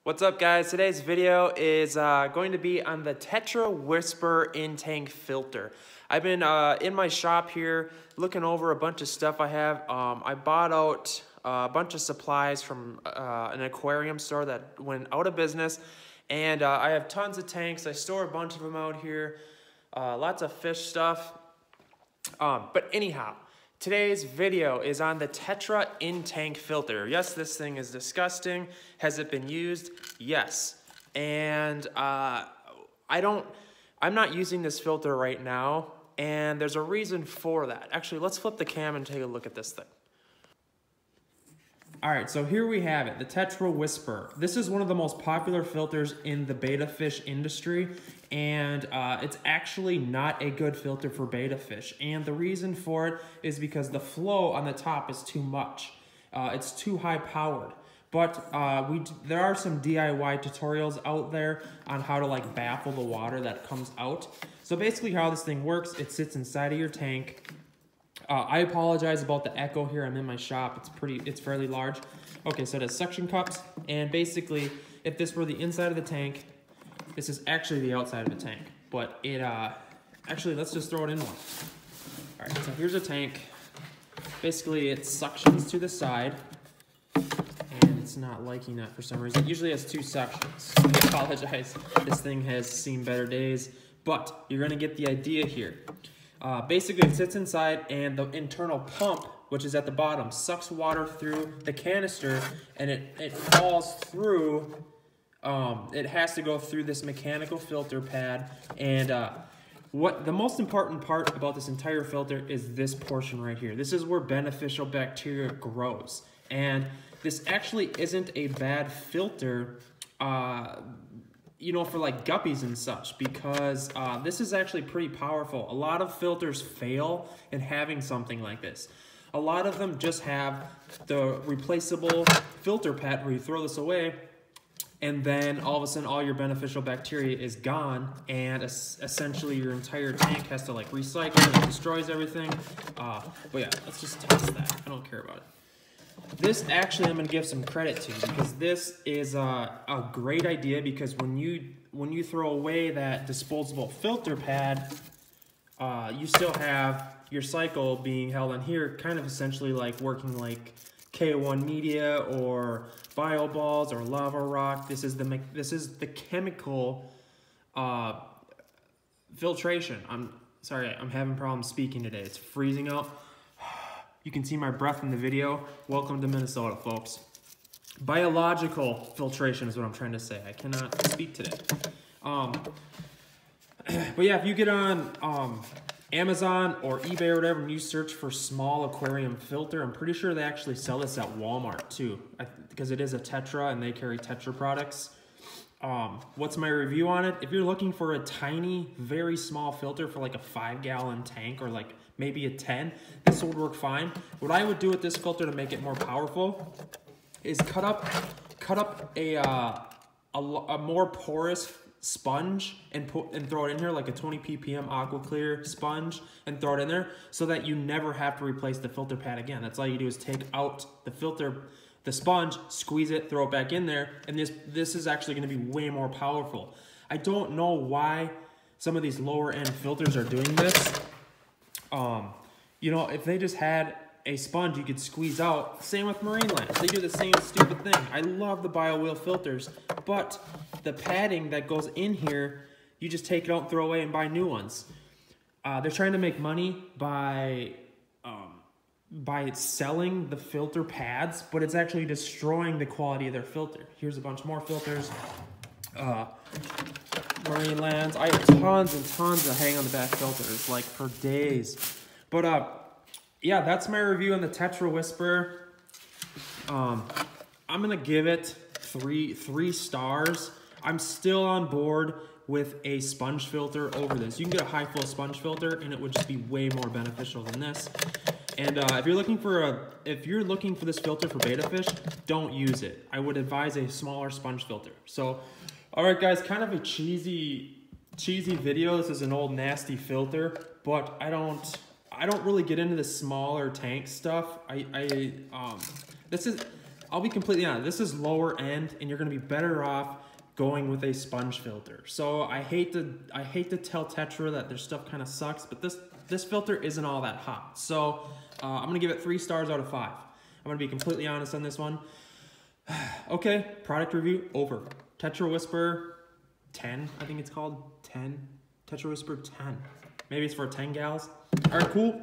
What's up, guys? Today's video is going to be on the Tetra Whisperer in-tank filter. I've been in my shop here looking over a bunch of stuff I have. I bought out a bunch of supplies from an aquarium store that went out of business, and I have tons of tanks. I store a bunch of them out here, lots of fish stuff. But anyhow, today's video is on the Tetra in-tank filter. Yes, this thing is disgusting. Has it been used? Yes. And I'm not using this filter right now, and there's a reason for that. Actually, let's flip the cam and take a look at this thing. All right, so here we have it, the Tetra Whisperer. This is one of the most popular filters in the betta fish industry, and it's actually not a good filter for betta fish. And the reason for it is because the flow on the top is too much. It's too high powered. But there are some DIY tutorials out there on how to like baffle the water that comes out. So basically how this thing works, it sits inside of your tank. I apologize about the echo here. I'm in my shop. It's fairly large. Okay, so it has suction cups, and basically, if this were the inside of the tank, this is actually the outside of the tank. But it actually, let's just throw it in one. All right, so here's a tank. Basically, it suctions to the side, and it's not liking that for some reason. It usually has two suctions. I apologize. This thing has seen better days, but you're gonna get the idea here. Basically, it sits inside, and the internal pump, which is at the bottom, sucks water through the canister, and it falls through. It has to go through this mechanical filter pad, and what the most important part about this entire filter is this portion right here. This is where beneficial bacteria grows, and this actually isn't a bad filter. You know, for like guppies and such, because this is actually pretty powerful. A lot of filters fail in having something like this. A lot of them just have the replaceable filter pad where you throw this away, and then all of a sudden all your beneficial bacteria is gone, and essentially your entire tank has to like recycle, and it destroys everything. But yeah, let's just test that. I don't care about it. This actually I'm going to give some credit to, because this is a great idea, because when you throw away that disposable filter pad, you still have your cycle being held on here, kind of essentially like working like K1 media or bio balls or lava rock. This is the chemical filtration. I'm sorry, I'm having problems speaking today. It's freezing out. You can see my breath in the video. Welcome to Minnesota, folks. Biological filtration is what I'm trying to say. I cannot speak today. But yeah, if you get on Amazon or eBay or whatever, and you search for small aquarium filter, I'm pretty sure they actually sell this at Walmart too, because it is a Tetra and they carry Tetra products. What's my review on it? If you're looking for a tiny, very small filter for like a 5-gallon tank, or like maybe a 10, this would work fine. What I would do with this filter to make it more powerful is cut up a more porous sponge and throw it in here, like a 20 ppm aqua clear sponge, and throw it in there so that you never have to replace the filter pad again. That's all you do is take out the filter, the sponge, squeeze it, throw it back in there, and this is actually going to be way more powerful. I don't know why some of these lower end filters are doing this. You know, if they just had a sponge you could squeeze out, same with marine lamps. They do the same stupid thing. I love the BioWheel filters, but the padding that goes in here, you just take it out and throw away and buy new ones. They're trying to make money by selling the filter pads, but it's actually destroying the quality of their filter. Here's a bunch more filters. Marine lands. I have tons and tons of hang on the back filters, like for days. But yeah, that's my review on the Tetra Whisperer. I'm gonna give it three stars. I'm still on board with a sponge filter over this. You can get a high flow sponge filter, and it would just be way more beneficial than this. And if you're looking for this filter for betta fish, don't use it. I would advise a smaller sponge filter. So, all right, guys, kind of a cheesy video. This is an old nasty filter, but I don't really get into the smaller tank stuff. I'll be completely honest, this is lower end and you're gonna be better off going with a sponge filter. So I hate to tell Tetra that their stuff kind of sucks, but this filter isn't all that hot. So I'm gonna give it 3 stars out of 5. I'm gonna be completely honest on this one. Okay, product review over. Tetra Whisperer 10, I think it's called 10. Tetra Whisperer 10. Maybe it's for 10 gals. All right, cool.